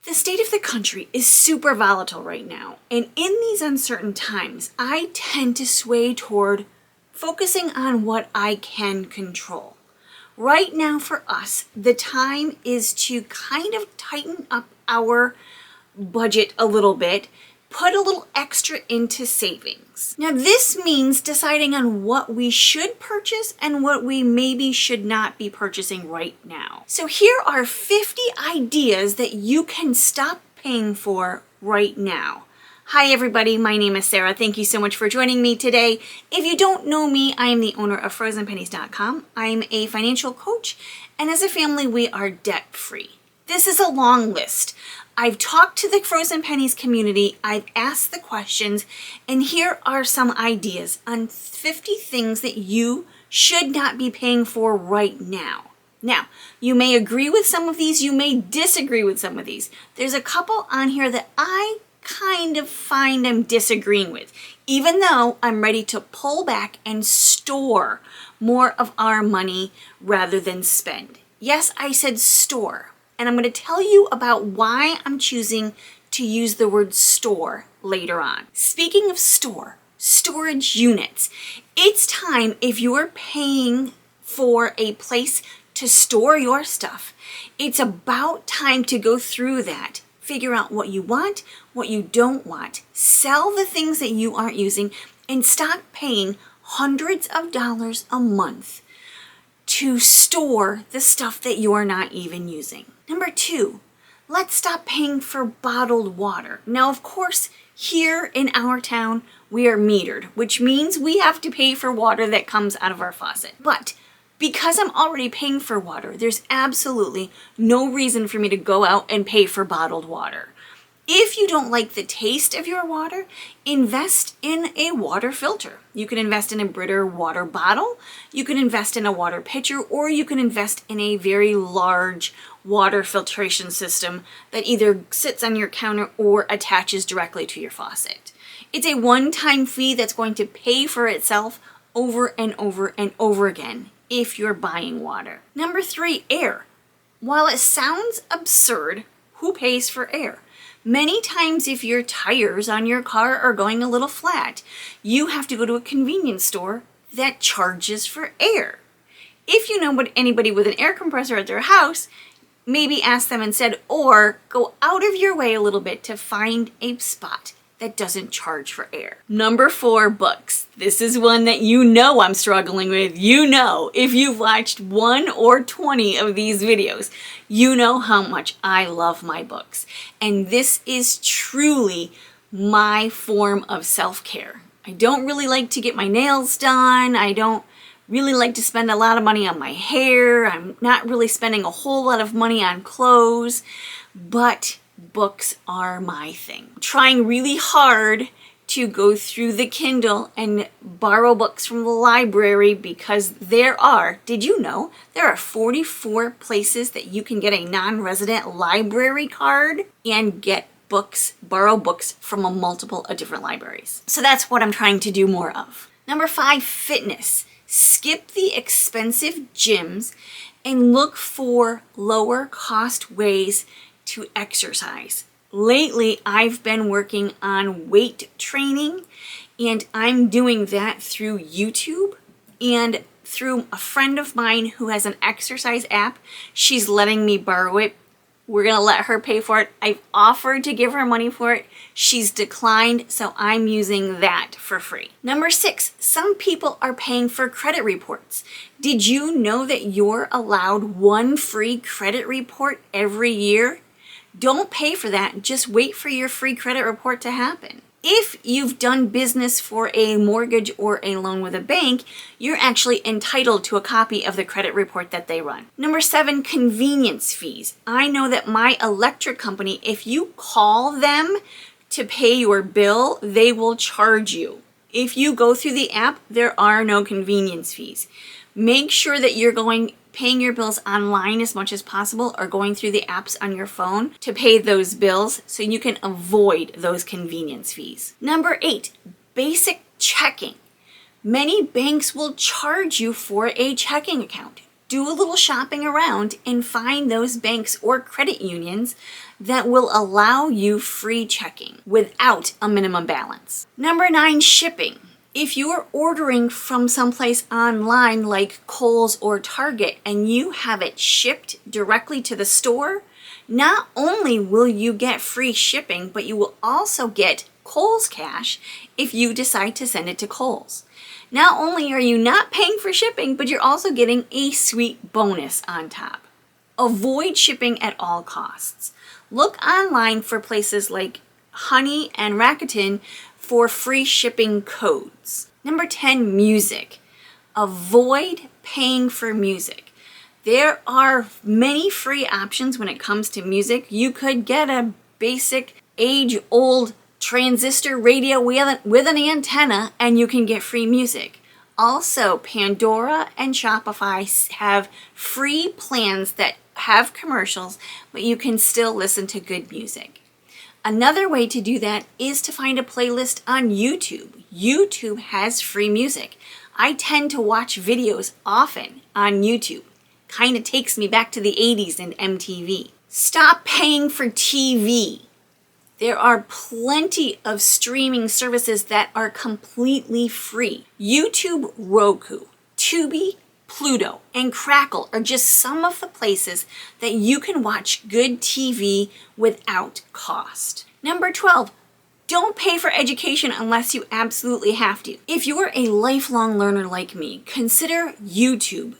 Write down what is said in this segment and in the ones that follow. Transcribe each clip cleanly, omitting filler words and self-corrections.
The state of the country is super volatile right now, and in these uncertain times, I tend to sway toward focusing on what I can control. Right now for us, the time is to kind of tighten up our budget a little bit, put a little extra into savings. Now this means deciding on what we should purchase and what we maybe should not be purchasing right now. So here are 50 ideas that you can stop paying for right now. Hi everybody, my name is Sarah. Thank you so much for joining me today. If you don't know me, I am the owner of frozenpennies.com. I'm a financial coach, and as a family, we are debt-free. This is a long list. I've talked to the Frozen Pennies community, I've asked the questions, and here are some ideas on 50 things that you should not be paying for right now. Now, you may agree with some of these, you may disagree with some of these. There's a couple on here that I kind of find I'm disagreeing with, even though I'm ready to pull back and store more of our money rather than spend. Yes, I said store. And I'm going to tell you about why I'm choosing to use the word store later on. Speaking of store, storage units. It's time, if you're paying for a place to store your stuff, it's about time to go through that. Figure out what you want, what you don't want. Sell the things that you aren't using and stop paying hundreds of dollars a month to store the stuff that you're not even using. Number 2, let's stop paying for bottled water. Now, of course, here in our town, we are metered, which means we have to pay for water that comes out of our faucet. But because I'm already paying for water, there's absolutely no reason for me to go out and pay for bottled water. If you don't like the taste of your water, invest in a water filter. You can invest in a Brita water bottle, you can invest in a water pitcher, or you can invest in a very large water filtration system that either sits on your counter or attaches directly to your faucet. It's a one-time fee that's going to pay for itself over and over and over again if you're buying water. Number 3, air. While it sounds absurd, who pays for air? Many times if your tires on your car are going a little flat, you have to go to a convenience store that charges for air. If you know anybody with an air compressor at their house, maybe ask them instead, or go out of your way a little bit to find a spot that doesn't charge for air. Number 4, books. This is one that you know I'm struggling with. You know, if you've watched 1 or 20 of these videos, you know how much I love my books. And this is truly my form of self-care. I don't really like to get my nails done. I don't really like to spend a lot of money on my hair. I'm not really spending a whole lot of money on clothes, but books are my thing. I'm trying really hard to go through the Kindle and borrow books from the library because did you know, there are 44 places that you can get a non-resident library card and get books, borrow books from a multiple of different libraries. So that's what I'm trying to do more of. Number 5, fitness. Skip the expensive gyms and look for lower cost ways to exercise. Lately, I've been working on weight training, and I'm doing that through YouTube and through a friend of mine who has an exercise app. She's letting me borrow it. We're gonna let her pay for it. I've offered to give her money for it. She's declined, so I'm using that for free. Number 6, some people are paying for credit reports. Did you know that you're allowed 1 free credit report every year? Don't pay for that, just wait for your free credit report to happen. If you've done business for a mortgage or a loan with a bank, you're actually entitled to a copy of the credit report that they run. Number 7, convenience fees. I know that my electric company, if you call them to pay your bill, they will charge you. If you go through the app, there are no convenience fees. Make sure that you're paying your bills online as much as possible or going through the apps on your phone to pay those bills so you can avoid those convenience fees. Number 8, basic checking. Many banks will charge you for a checking account. do a little shopping around and find those banks or credit unions that will allow you free checking without a minimum balance. Number 9, shipping. If you are ordering from someplace online like Kohl's or Target and you have it shipped directly to the store, not only will you get free shipping, but you will also get Kohl's cash if you decide to send it to Kohl's. Not only are you not paying for shipping, but you're also getting a sweet bonus on top. Avoid shipping at all costs. Look online for places like Honey and Rakuten for free shipping codes. Number 10, music. Avoid paying for music. There are many free options when it comes to music. You could get a basic age-old transistor radio with an antenna and you can get free music. Also, Pandora and Shopify have free plans that have commercials, but you can still listen to good music. Another way to do that is to find a playlist on YouTube. YouTube has free music. I tend to watch videos often on YouTube. Kind of takes me back to the 80s and MTV. Stop paying for TV. There are plenty of streaming services that are completely free. YouTube, Roku, Tubi, Pluto, and Crackle are just some of the places that you can watch good TV without cost. Number 12, don't pay for education unless you absolutely have to. If you're a lifelong learner like me, consider YouTube,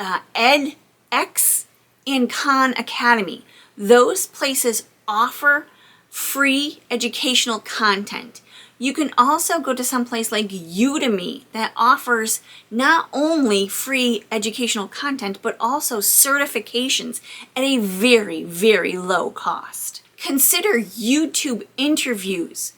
edX, and Khan Academy. Those places offer free educational content. You can also go to some place like Udemy that offers not only free educational content, but also certifications at a very, very low cost. Consider YouTube interviews.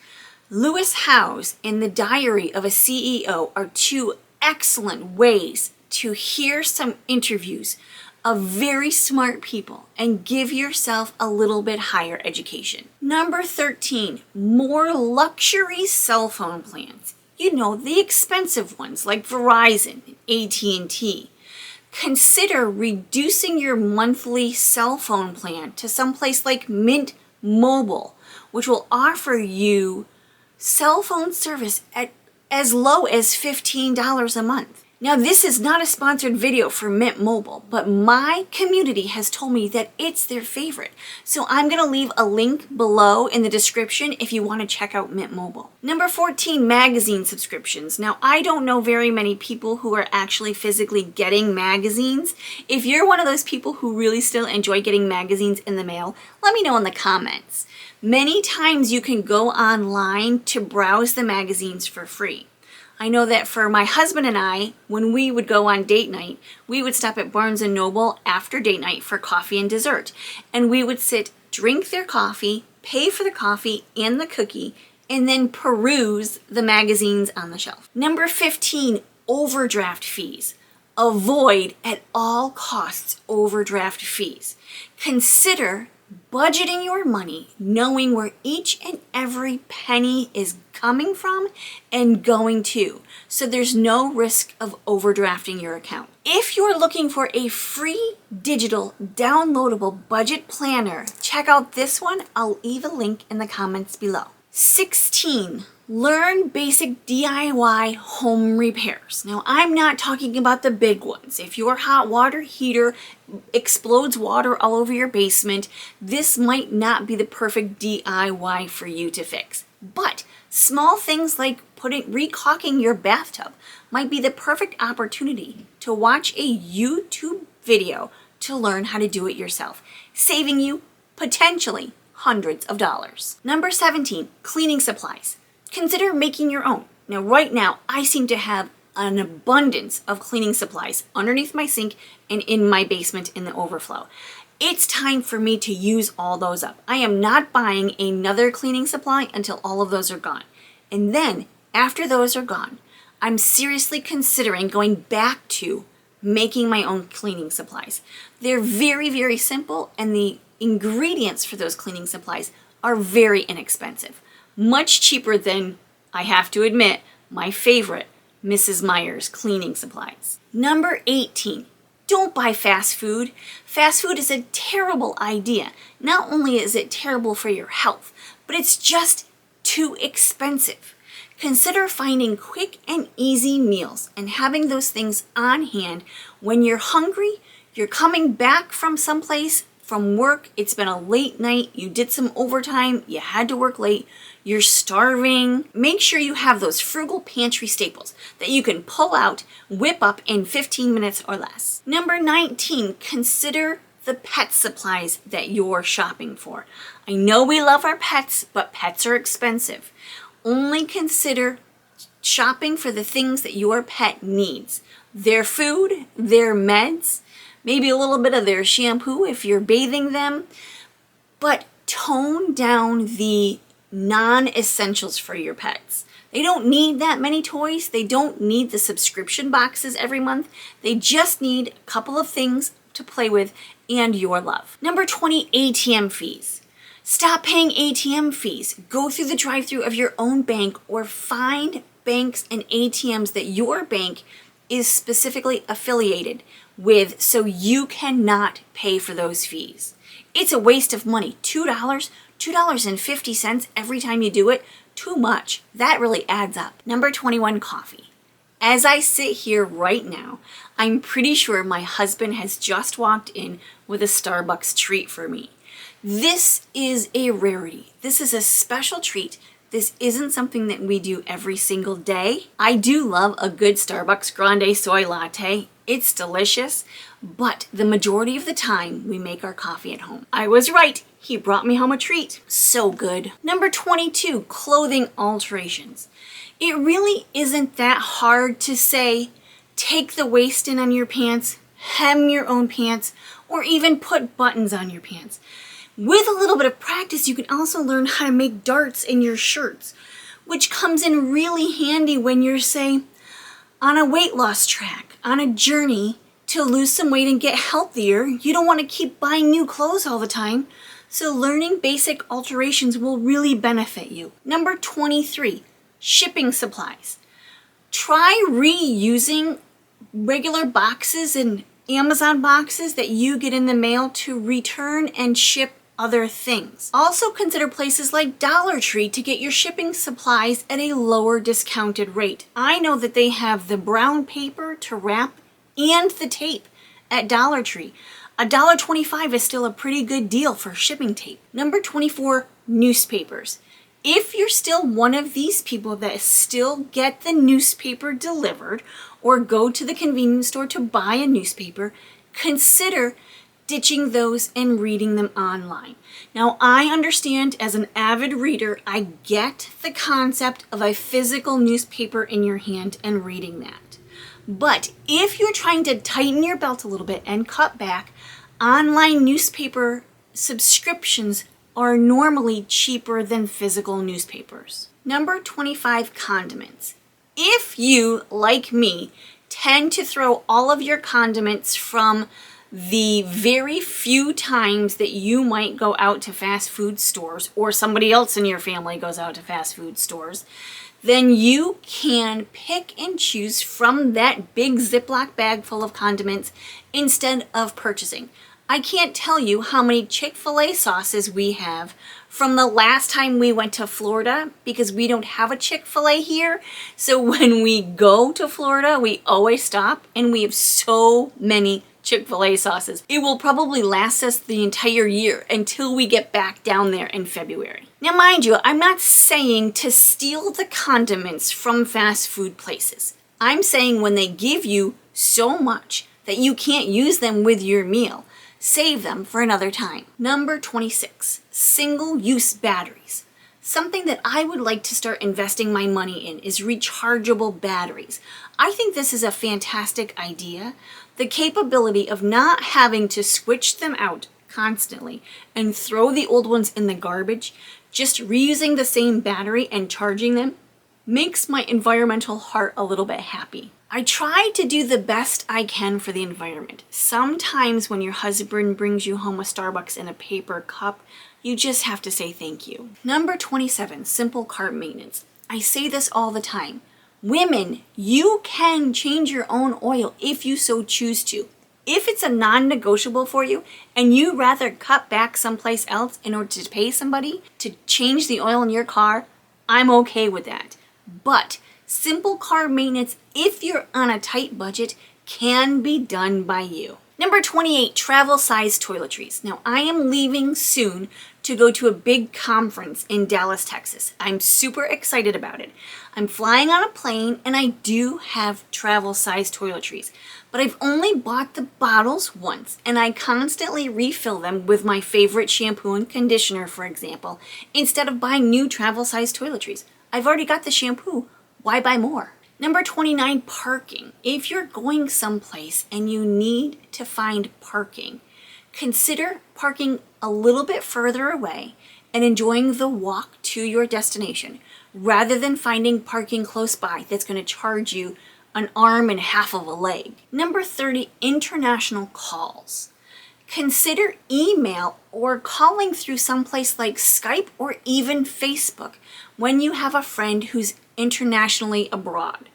Lewis Howes and The Diary of a CEO are two excellent ways to hear some interviews of very smart people and give yourself a little bit higher education. Number 13, more luxury cell phone plans. You know, the expensive ones like Verizon and AT&T. Consider reducing your monthly cell phone plan to someplace like Mint Mobile, which will offer you cell phone service at as low as $15 a month. Now, this is not a sponsored video for Mint Mobile, but my community has told me that it's their favorite. So I'm going to leave a link below in the description if you want to check out Mint Mobile. Number 14, magazine subscriptions. Now, I don't know very many people who are actually physically getting magazines. If you're one of those people who really still enjoy getting magazines in the mail, let me know in the comments. Many times you can go online to browse the magazines for free. I know that for my husband and I, when we would go on date night, we would stop at Barnes & Noble after date night for coffee and dessert. And we would sit, drink their coffee, pay for the coffee and the cookie, and then peruse the magazines on the shelf. Number 15, overdraft fees. Avoid at all costs overdraft fees. Consider budgeting your money, knowing where each and every penny is coming from and going to, so there's no risk of overdrafting your account. If you're looking for a free digital downloadable budget planner, check out this one. I'll leave a link in the comments below. 16, learn basic DIY home repairs. Now, I'm not talking about the big ones. If your hot water heater explodes water all over your basement, this might not be the perfect DIY for you to fix. But small things like recocking your bathtub might be the perfect opportunity to watch a YouTube video to learn how to do it yourself, saving you potentially hundreds of dollars. Number 17, cleaning supplies. Consider making your own. Now, right now, I seem to have an abundance of cleaning supplies underneath my sink and in my basement in the overflow. It's time for me to use all those up. I am not buying another cleaning supply until all of those are gone. And then, after those are gone, I'm seriously considering going back to making my own cleaning supplies. They're very, very simple, and the ingredients for those cleaning supplies are very inexpensive. Much cheaper than, I have to admit, my favorite Mrs. Meyer's cleaning supplies. Number 18, Don't buy fast food. Fast food is a terrible idea. Not only is it terrible for your health, but it's just too expensive. Consider finding quick and easy meals and having those things on hand when you're hungry, you're coming back from someplace, from work, it's been a late night, you did some overtime, you had to work late, you're starving. Make sure you have those frugal pantry staples that you can pull out, whip up in 15 minutes or less. Number 19, consider the pet supplies that you're shopping for. I know we love our pets, but pets are expensive. Only consider shopping for the things that your pet needs. Their food, their meds, maybe a little bit of their shampoo if you're bathing them, but tone down the non-essentials for your pets. They don't need that many toys. They don't need the subscription boxes every month. They just need a couple of things to play with and your love. Number 20, ATM fees. Stop paying ATM fees. Go through the drive-thru of your own bank or find banks and ATMs that your bank is specifically affiliated with so you cannot pay for those fees. It's a waste of money. $2, $2.50 every time you do it. Too much. That really adds up. Number 21, coffee. As I sit here right now, I'm pretty sure my husband has just walked in with a Starbucks treat for me. This is a rarity. This is a special treat. This isn't something that we do every single day. I do love a good Starbucks grande soy latte. It's delicious, but the majority of the time we make our coffee at home. I was right. He brought me home a treat. So good. Number 22, clothing alterations. It really isn't that hard to say, take the waist in on your pants, hem your own pants, or even put buttons on your pants. With a little bit of practice, you can also learn how to make darts in your shirts, which comes in really handy when you're, say, on a weight loss track, on a journey to lose some weight and get healthier. You don't want to keep buying new clothes all the time, so learning basic alterations will really benefit you. Number 23, shipping supplies. Try reusing regular boxes and Amazon boxes that you get in the mail to return and ship other things. Also consider places like Dollar Tree to get your shipping supplies at a lower discounted rate. I know that they have the brown paper to wrap and the tape at Dollar Tree. $1.25 is still a pretty good deal for shipping tape. Number 24, newspapers. If you're still one of these people that still get the newspaper delivered or go to the convenience store to buy a newspaper, consider ditching those and reading them online. Now, I understand as an avid reader, I get the concept of a physical newspaper in your hand and reading that. But if you're trying to tighten your belt a little bit and cut back, online newspaper subscriptions are normally cheaper than physical newspapers. Number 25, condiments. If you, like me, tend to throw all of your condiments from the very few times that you might go out to fast food stores or somebody else in your family goes out to fast food stores, then you can pick and choose from that big Ziploc bag full of condiments instead of purchasing. I can't tell you how many Chick-fil-A sauces we have from the last time we went to Florida because we don't have a Chick-fil-A here. So when we go to Florida, we always stop and we have so many Chick-fil-A sauces. It will probably last us the entire year until we get back down there in February. Now, mind you, I'm not saying to steal the condiments from fast food places. I'm saying when they give you so much that you can't use them with your meal, save them for another time. Number 26, single-use batteries. Something that I would like to start investing my money in is rechargeable batteries. I think this is a fantastic idea. The capability of not having to switch them out constantly and throw the old ones in the garbage, just reusing the same battery and charging them, makes my environmental heart a little bit happy. I try to do the best I can for the environment. Sometimes when your husband brings you home a Starbucks in a paper cup, you just have to say thank you. Number 27, simple cart maintenance. I say this all the time. Women, you can change your own oil if you so choose to. If it's a non-negotiable for you and you rather cut back someplace else in order to pay somebody to change the oil in your car, I'm okay with that. But simple car maintenance, if you're on a tight budget, can be done by you. Number 28, travel size toiletries. Now I am leaving soon to go to a big conference in Dallas, Texas. I'm super excited about it. I'm flying on a plane and I do have travel size toiletries, but I've only bought the bottles once and I constantly refill them with my favorite shampoo and conditioner, for example, instead of buying new travel size toiletries. I've already got the shampoo. Why buy more? Number 29, parking. If you're going someplace and you need to find parking, consider parking a little bit further away and enjoying the walk to your destination rather than finding parking close by that's going to charge you an arm and half of a leg. Number 30, international calls. Consider email or calling through someplace like Skype or even Facebook when you have a friend who's internationally abroad.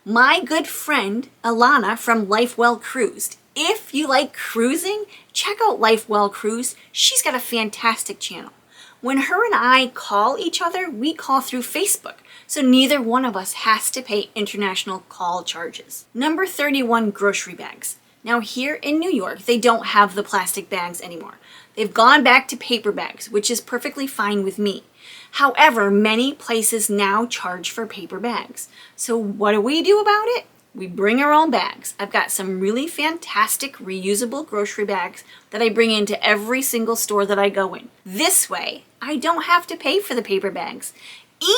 My good friend Alana from Life Well Cruised. If you like cruising, check out Life Well Cruise. She's got a fantastic channel. When her and I call each other, we call through Facebook, so neither one of us has to pay international call charges. Number 31, grocery bags. Now here in New York, they don't have the plastic bags anymore. They've gone back to paper bags, which is perfectly fine with me. However, many places now charge for paper bags. So what do we do about it? We bring our own bags. I've got some really fantastic reusable grocery bags that I bring into every single store that I go in. This way, I don't have to pay for the paper bags.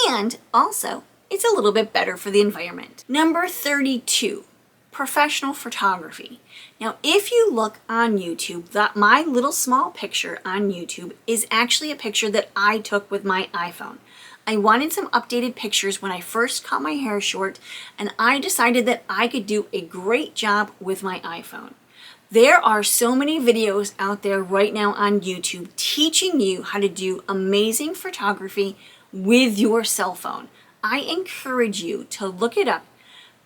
And also, it's a little bit better for the environment. Number 32, professional photography. Now, if you look on YouTube, my little small picture on YouTube is actually a picture that I took with my iPhone. I wanted some updated pictures when I first cut my hair short, and I decided that I could do a great job with my iPhone. There are so many videos out there right now on YouTube teaching you how to do amazing photography with your cell phone. I encourage you to look it up,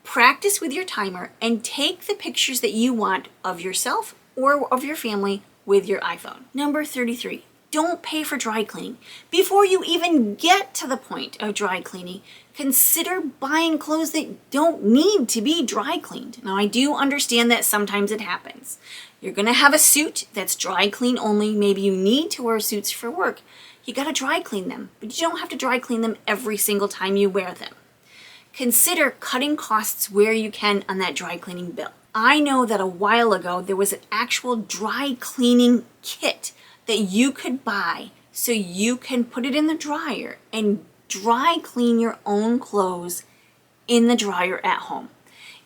practice with your timer, and take the pictures that you want of yourself or of your family with your iPhone. Number 33. Don't pay for dry cleaning. Before you even get to the point of dry cleaning, consider buying clothes that don't need to be dry cleaned. Now, I do understand that sometimes it happens. You're going to have a suit that's dry clean only. Maybe you need to wear suits for work. You got to dry clean them, but you don't have to dry clean them every single time you wear them. Consider cutting costs where you can on that dry cleaning bill. I know that a while ago there was an actual dry cleaning kit that you could buy so you can put it in the dryer and dry clean your own clothes in the dryer at home.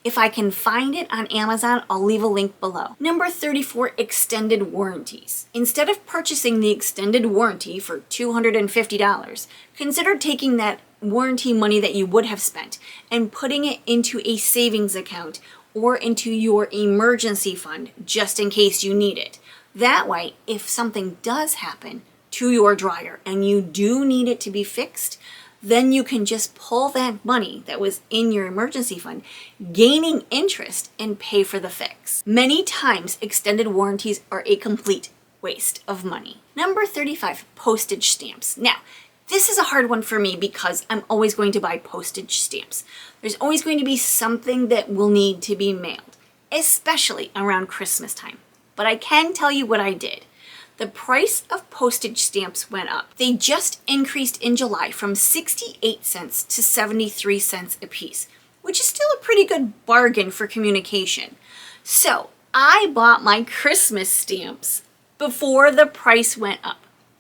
If I can find it on Amazon, I'll leave a link below. Number 34, extended warranties. Instead of purchasing the extended warranty for $250, consider taking that warranty money that you would have spent and putting it into a savings account or into your emergency fund just in case you need it. That way, if something does happen to your dryer and you do need it to be fixed, then you can just pull that money that was in your emergency fund, gaining interest, and pay for the fix. Many times, extended warranties are a complete waste of money. Number 35, postage stamps. Now, this is a hard one for me because I'm always going to buy postage stamps. There's always going to be something that will need to be mailed, especially around Christmas time. But I can tell you what I did. The price of postage stamps went up. They just increased in July from 68 cents to 73 cents a piece, which is still a pretty good bargain for communication. So I bought my Christmas stamps before the price went up.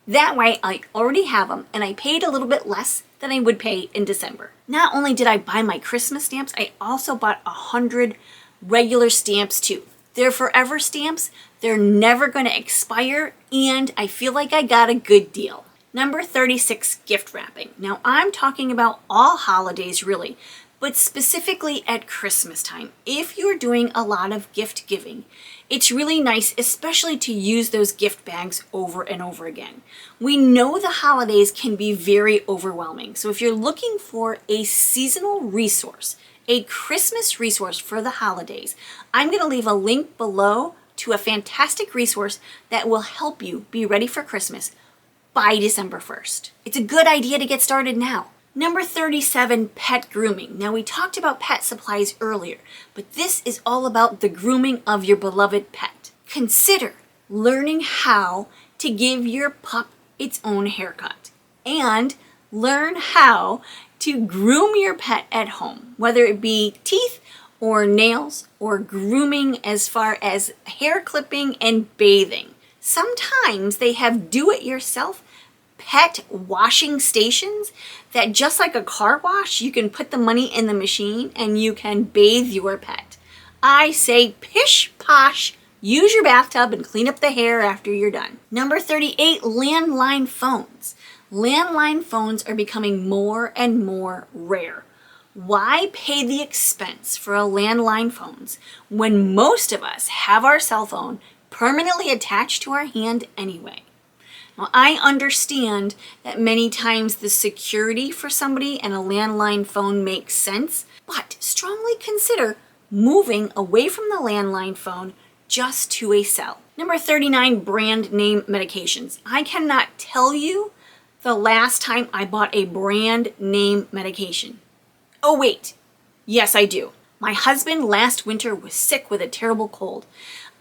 That way I already have them and I paid a little bit less than I would pay in December. Not only did I buy my Christmas stamps, I also bought 100 regular stamps too. They're forever stamps, they're never going to expire, and I feel like I got a good deal. Number 36, gift wrapping. Now I'm talking about all holidays really, but specifically at Christmas time. If you're doing a lot of gift giving, it's really nice, especially to use those gift bags over and over again. We know the holidays can be very overwhelming, so if you're looking for a seasonal resource, a Christmas resource for the holidays. I'm going to leave a link below to a fantastic resource that will help you be ready for Christmas by December 1st. It's a good idea to get started now. Number 37, pet grooming. Now we talked about pet supplies earlier, but this is all about the grooming of your beloved pet. Consider learning how to give your pup its own haircut and learn how to groom your pet at home, whether it be teeth or nails or grooming as far as hair clipping and bathing. Sometimes they have do-it-yourself pet washing stations that, just like a car wash, you can put the money in the machine and you can bathe your pet. I say pish posh, use your bathtub and clean up the hair after you're done. Number 38, landline phones. Landline phones are becoming more and more rare. Why pay the expense for a landline phones when most of us have our cell phone permanently attached to our hand anyway? Now, I understand that many times the security for somebody and a landline phone makes sense, but strongly consider moving away from the landline phone just to a cell. Number 39, brand name medications. I cannot tell you the last time I bought a brand name medication. Oh wait, yes I do. My husband last winter was sick with a terrible cold.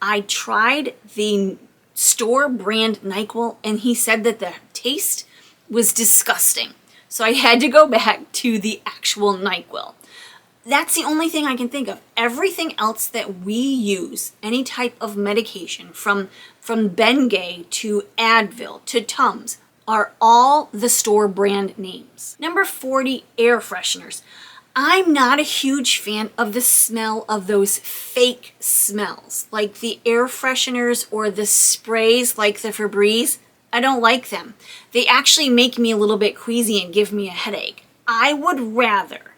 I tried the store brand NyQuil and he said that the taste was disgusting. So I had to go back to the actual NyQuil. That's the only thing I can think of. Everything else that we use, any type of medication, from Bengay to Advil to Tums, are all the store brand names. Number 40, air fresheners. I'm not a huge fan of the smell of those fake smells, like the air fresheners or the sprays like the Febreze. I don't like them. They actually make me a little bit queasy and give me a headache. I would rather,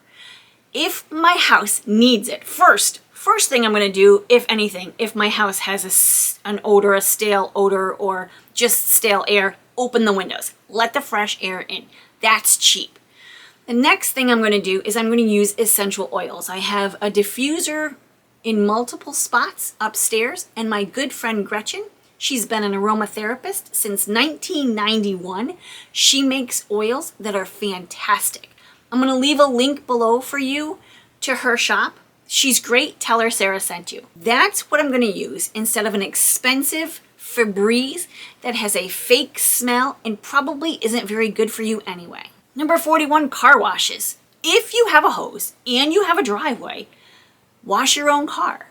if my house needs it, first thing I'm going to do, if anything, if my house has an odor, a stale odor, or just stale air, open the windows. Let the fresh air in. That's cheap. The next thing I'm going to do is I'm going to use essential oils. I have a diffuser in multiple spots upstairs, and my good friend Gretchen, she's been an aromatherapist since 1991. She makes oils that are fantastic. I'm going to leave a link below for you to her shop. She's great. Tell her Sarah sent you. That's what I'm going to use instead of an expensive Febreze that has a fake smell and probably isn't very good for you anyway. Number 41, car washes. If you have a hose and you have a driveway, wash your own car.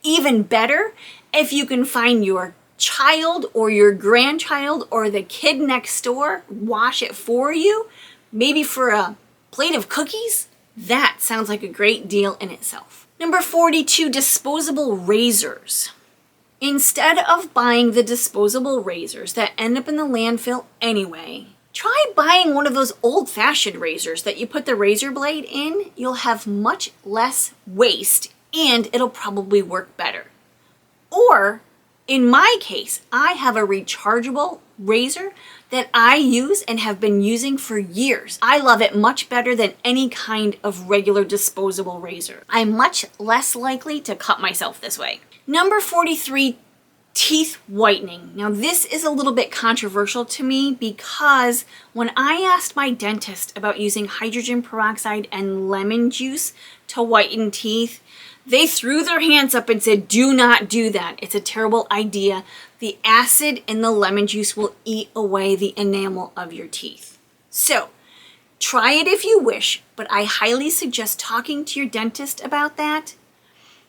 Even better, if you can find your child or your grandchild or the kid next door, wash it for you, maybe for a plate of cookies. That sounds like a great deal in itself. Number 42, disposable razors. Instead of buying the disposable razors that end up in the landfill anyway, try buying one of those old-fashioned razors that you put the razor blade in. You'll have much less waste and it'll probably work better. Or, in my case, I have a rechargeable razor that I use and have been using for years. I love it much better than any kind of regular disposable razor. I'm much less likely to cut myself this way. Number 43, teeth whitening. Now this is a little bit controversial to me because when I asked my dentist about using hydrogen peroxide and lemon juice to whiten teeth, they threw their hands up and said, do not do that. It's a terrible idea. The acid in the lemon juice will eat away the enamel of your teeth. So try it if you wish, but I highly suggest talking to your dentist about that.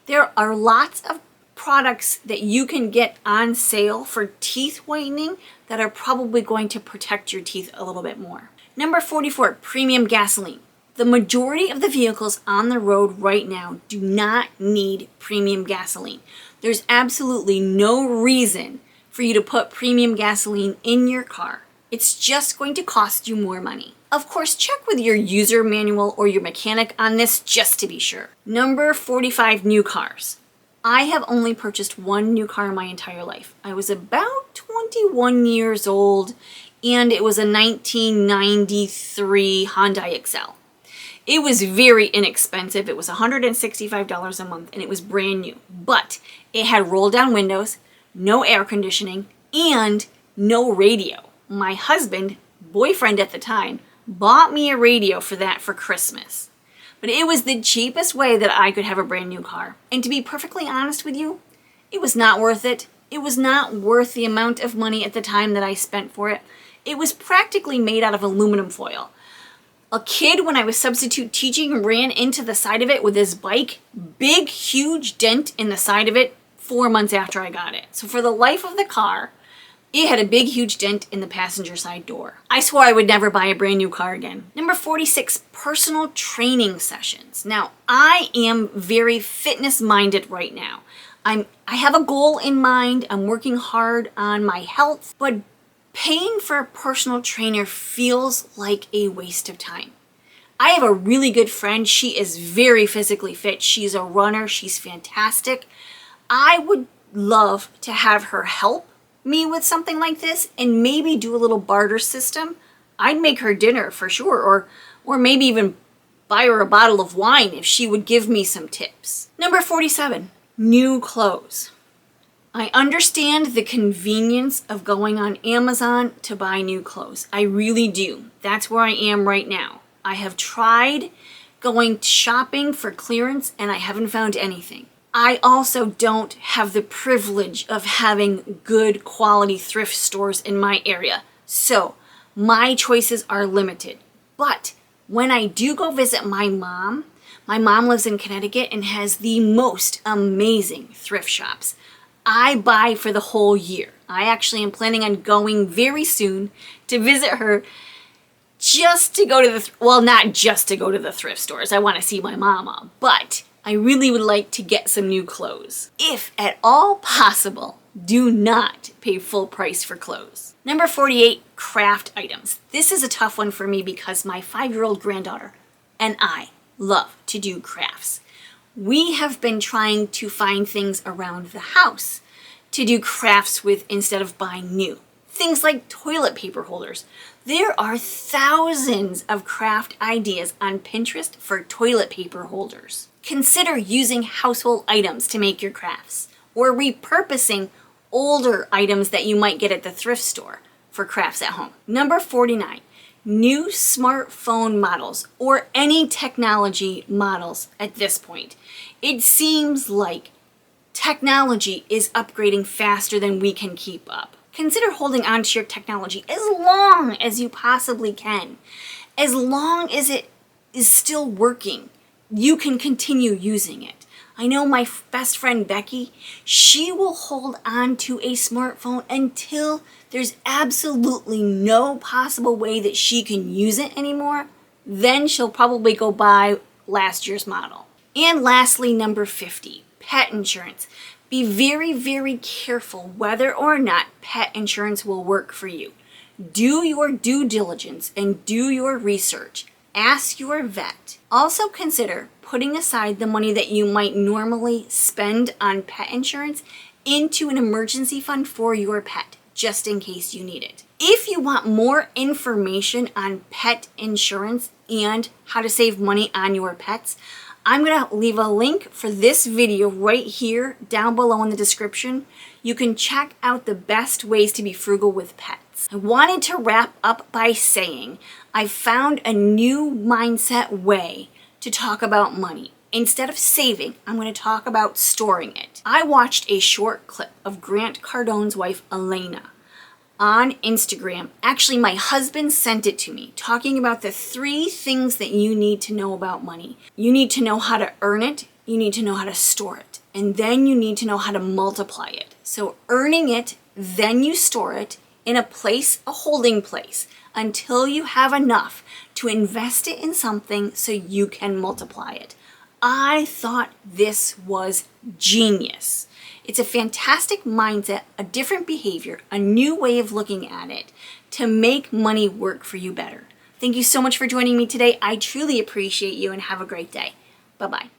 There are lots of products that you can get on sale for teeth whitening that are probably going to protect your teeth a little bit more. Number 44, premium gasoline. The majority of the vehicles on the road right now do not need premium gasoline. There's absolutely no reason for you to put premium gasoline in your car. It's just going to cost you more money. Of course, check with your user manual or your mechanic on this just to be sure. Number 45, new cars. I have only purchased one new car in my entire life. I was about 21 years old and it was a 1993 Hyundai Excel. It was very inexpensive. It was $165 a month and it was brand new. But it had roll down windows, no air conditioning, and no radio. My husband, boyfriend at the time, bought me a radio for that for Christmas. But it was the cheapest way that I could have a brand new car. And to be perfectly honest with you, it was not worth it. It was not worth the amount of money at the time that I spent for it. It was practically made out of aluminum foil. A kid, when I was substitute teaching, ran into the side of it with his bike. Big, huge dent in the side of it 4 months after I got it. So for the life of the car, it had a big, huge dent in the passenger side door. I swore I would never buy a brand new car again. Number 46, personal training sessions. Now, I am very fitness-minded right now. I have a goal in mind. I'm working hard on my health, but paying for a personal trainer feels like a waste of time. I have a really good friend. She is very physically fit. She's a runner. She's fantastic. I would love to have her help me with something like this and maybe do a little barter system. I'd make her dinner for sure, or maybe even buy her a bottle of wine if she would give me some tips. Number 47, new clothes. I understand the convenience of going on Amazon to buy new clothes. I really do. That's where I am right now. I have tried going shopping for clearance and I haven't found anything. I also don't have the privilege of having good quality thrift stores in my area. So my choices are limited. But when I do go visit my mom lives in Connecticut and has the most amazing thrift shops. I buy for the whole year. I actually am planning on going very soon to visit her just to go to not just to go to the thrift stores. I want to see my mama, but I really would like to get some new clothes. If at all possible, do not pay full price for clothes. Number 48, craft items. This is a tough one for me because my 5-year-old granddaughter and I love to do crafts. We have been trying to find things around the house to do crafts with instead of buying new. Things like toilet paper holders. There are thousands of craft ideas on Pinterest for toilet paper holders. Consider using household items to make your crafts, or repurposing older items that you might get at the thrift store for crafts at home. Number 49, new smartphone models or any technology models at this point. It seems like technology is upgrading faster than we can keep up. Consider holding on to your technology as long as you possibly can. As long as it is still working, you can continue using it. I know my best friend Becky, she will hold on to a smartphone until there's absolutely no possible way that she can use it anymore. Then she'll probably go buy last year's model. And lastly, number 50, pet insurance. Be very, very careful whether or not pet insurance will work for you. Do your due diligence and do your research. Ask your vet. Also consider putting aside the money that you might normally spend on pet insurance into an emergency fund for your pet, just in case you need it. If you want more information on pet insurance and how to save money on your pets, I'm going to leave a link for this video right here down below in the description. You can check out the best ways to be frugal with pets. I wanted to wrap up by saying I found a new mindset way to talk about money. Instead of saving, I'm going to talk about storing it. I watched a short clip of Grant Cardone's wife, Elena, on Instagram. Actually, my husband sent it to me, talking about the 3 things that you need to know about money. You need to know how to earn it, you need to know how to store it, and then you need to know how to multiply it. So earning it, then you store it in a place, a holding place, until you have enough to invest it in something so you can multiply it. I thought this was genius. It's a fantastic mindset, a different behavior, a new way of looking at it to make money work for you better. Thank you so much for joining me today. I truly appreciate you and have a great day. Bye-bye.